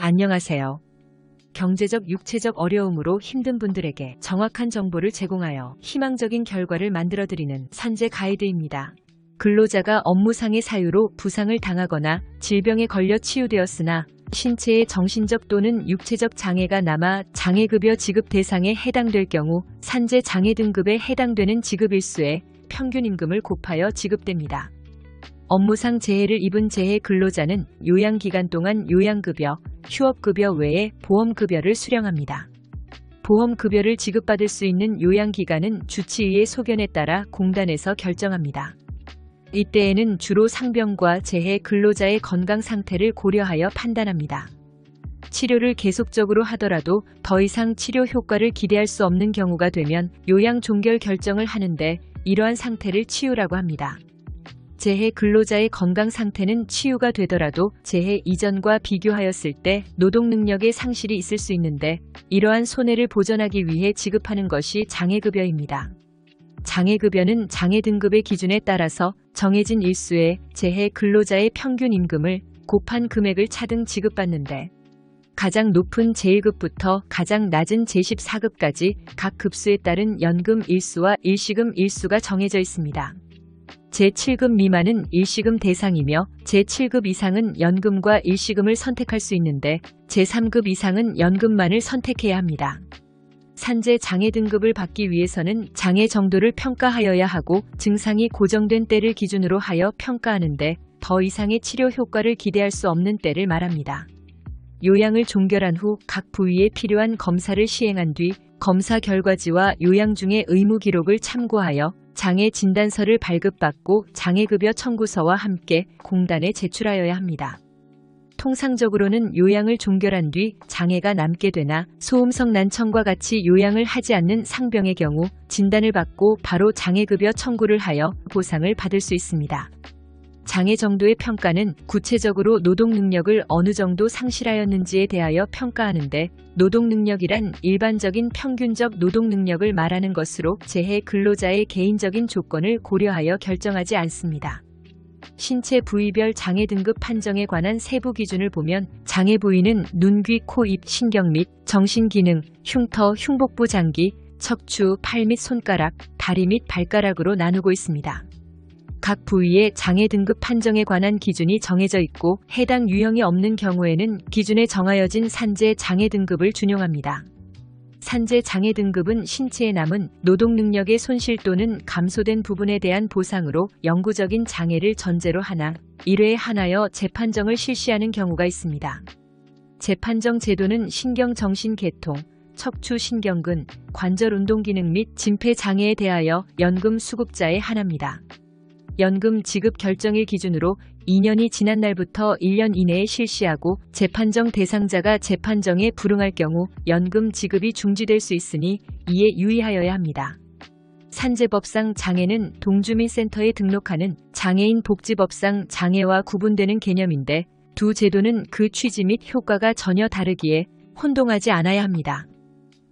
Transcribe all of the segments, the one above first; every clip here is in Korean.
안녕하세요. 경제적, 육체적 어려움으로 힘든 분들에게 정확한 정보를 제공하여 희망적인 결과를 만들어드리는 산재 가이드입니다. 근로자가 업무상의 사유로 부상을 당하거나 질병에 걸려 치유되었으나 신체에 정신적 또는 육체적 장애가 남아 장애급여 지급 대상에 해당될 경우 산재 장애 등급에 해당되는 지급일수의 평균임금을 곱하여 지급됩니다. 업무상 재해를 입은 재해 근로자는 요양기간 동안 요양급여, 휴업급여 외에 보험급여를 수령합니다. 보험급여를 지급받을 수 있는 요양기간은 주치의의 소견에 따라 공단에서 결정합니다. 이때에는 주로 상병과 재해 근로자의 건강 상태를 고려하여 판단합니다. 치료를 계속적으로 하더라도 더 이상 치료 효과를 기대할 수 없는 경우가 되면 요양 종결 결정을 하는데 이러한 상태를 치유라고 합니다. 재해 근로자의 건강 상태는 치유가 되더라도 재해 이전과 비교하였을 때 노동 능력의 상실이 있을 수 있는데 이러한 손해를 보전하기 위해 지급하는 것이 장애급여입니다. 장애급여는 장애 등급의 기준에 따라서 정해진 일수의 재해 근로자의 평균 임금을 곱한 금액을 차등 지급받는데 가장 높은 제1급부터 가장 낮은 제14급까지 각 급수에 따른 연금 일수와 일시금 일수가 정해져 있습니다. 제7급 미만은 일시금 대상이며 제7급 이상은 연금과 일시금을 선택할 수 있는데 제3급 이상은 연금만을 선택해야 합니다. 산재 장애 등급을 받기 위해서는 장애 정도를 평가하여야 하고 증상이 고정된 때를 기준으로 하여 평가하는데 더 이상의 치료 효과를 기대할 수 없는 때를 말합니다. 요양을 종결한 후 각 부위에 필요한 검사를 시행한 뒤 검사 결과지와 요양 중의 의무 기록을 참고하여 장애 진단서를 발급받고 장애급여 청구서와 함께 공단에 제출하여야 합니다. 통상적으로는 요양을 종결한 뒤 장애가 남게 되나 소음성 난청과 같이 요양을 하지 않는 상병의 경우 진단을 받고 바로 장애급여 청구를 하여 보상을 받을 수 있습니다. 장애 정도의 평가는 구체적으로 노동 능력을 어느 정도 상실하였는지에 대하여 평가하는데 노동 능력이란 일반적인 평균적 노동 능력을 말하는 것으로 재해 근로자의 개인적인 조건을 고려하여 결정하지 않습니다. 신체 부위별 장애 등급 판정에 관한 세부 기준을 보면 장애 부위는 눈, 귀, 코, 입, 신경 및 정신기능, 흉터, 흉복부 장기, 척추, 팔 및 손가락, 다리 및 발가락으로 나누고 있습니다. 각 부위의 장애 등급 판정에 관한 기준이 정해져 있고 해당 유형이 없는 경우에는 기준에 정하여진 산재 장애 등급을 준용합니다. 산재 장애 등급은 신체에 남은 노동 능력의 손실 또는 감소된 부분에 대한 보상으로 영구적인 장애를 전제로 하나 1회에 한하여 재판정을 실시하는 경우가 있습니다. 재판정 제도는 신경정신계통, 척추신경근, 관절운동기능 및 심폐장애에 대하여 연금 수급자에 한합니다. 연금 지급 결정일 기준으로 2년이 지난 날부터 1년 이내에 실시하고 재판정 대상자가 재판정에 불응할 경우 연금 지급이 중지될 수 있으니 이에 유의하여야 합니다. 산재법상 장애는 동주민센터에 등록하는 장애인 복지법상 장애와 구분되는 개념인데 두 제도는 그 취지 및 효과가 전혀 다르기에 혼동하지 않아야 합니다.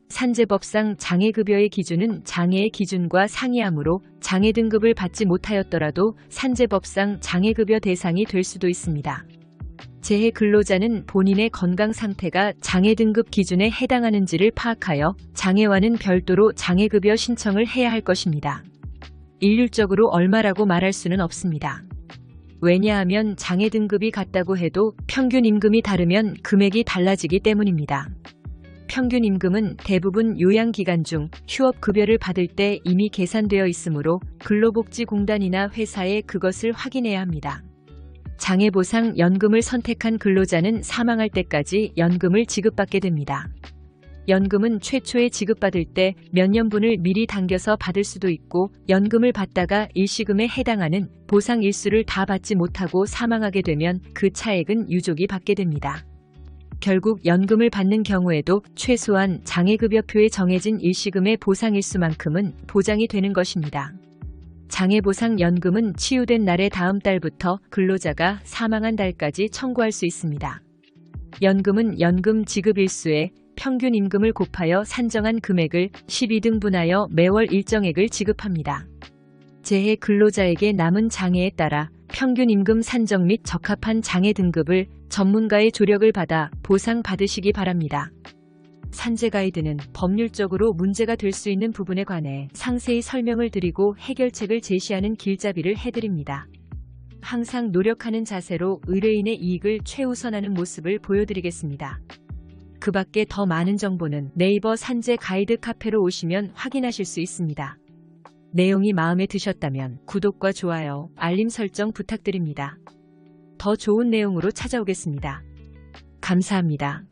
산재법상 장애급여의 기준은 장애의 기준과 상이하므로 장애 등급을 받지 못하였더라도 산재법상 장애급여 대상이 될 수도 있습니다. 재해 근로자는 본인의 건강 상태가 장애 등급 기준에 해당하는지를 파악하여 장애와는 별도로 장애급여 신청을 해야 할 것입니다. 일률적으로 얼마라고 말할 수는 없습니다. 왜냐하면 장애 등급이 같다고 해도 평균 임금이 다르면 금액이 달라지기 때문입니다. 평균 임금은 대부분 요양기간 중 휴업급여를 받을 때 이미 계산되어 있으므로 근로복지공단이나 회사에 그것을 확인해야 합니다. 장애보상 연금을 선택한 근로자는 사망할 때까지 연금을 지급받게 됩니다. 연금은 최초에 지급받을 때 몇 년분을 미리 당겨서 받을 수도 있고 연금을 받다가 일시금에 해당하는 보상 일수를 다 받지 못하고 사망하게 되면 그 차액은 유족이 받게 됩니다. 결국 연금을 받는 경우에도 최소한 장애급여표에 정해진 일시금의 보상일수만큼은 보장이 되는 것입니다. 장애보상연금은 치유된 날의 다음 달부터 근로자가 사망한 달까지 청구할 수 있습니다. 연금은 연금 지급일수에 평균 임금을 곱하여 산정한 금액을 12등분하여 매월 일정액을 지급합니다. 재해 근로자에게 남은 장애에 따라 평균 임금 산정 및 적합한 장애 등급을 전문가의 조력을 받아 보상받으시기 바랍니다. 산재 가이드는 법률적으로 문제가 될 수 있는 부분에 관해 상세히 설명을 드리고 해결책을 제시하는 길잡이를 해드립니다. 항상 노력하는 자세로 의뢰인의 이익을 최우선하는 모습을 보여드리겠습니다. 그 밖에 더 많은 정보는 네이버 산재 가이드 카페로 오시면 확인하실 수 있습니다. 내용이 마음에 드셨다면 구독과 좋아요, 알림 설정 부탁드립니다. 더 좋은 내용으로 찾아오겠습니다. 감사합니다.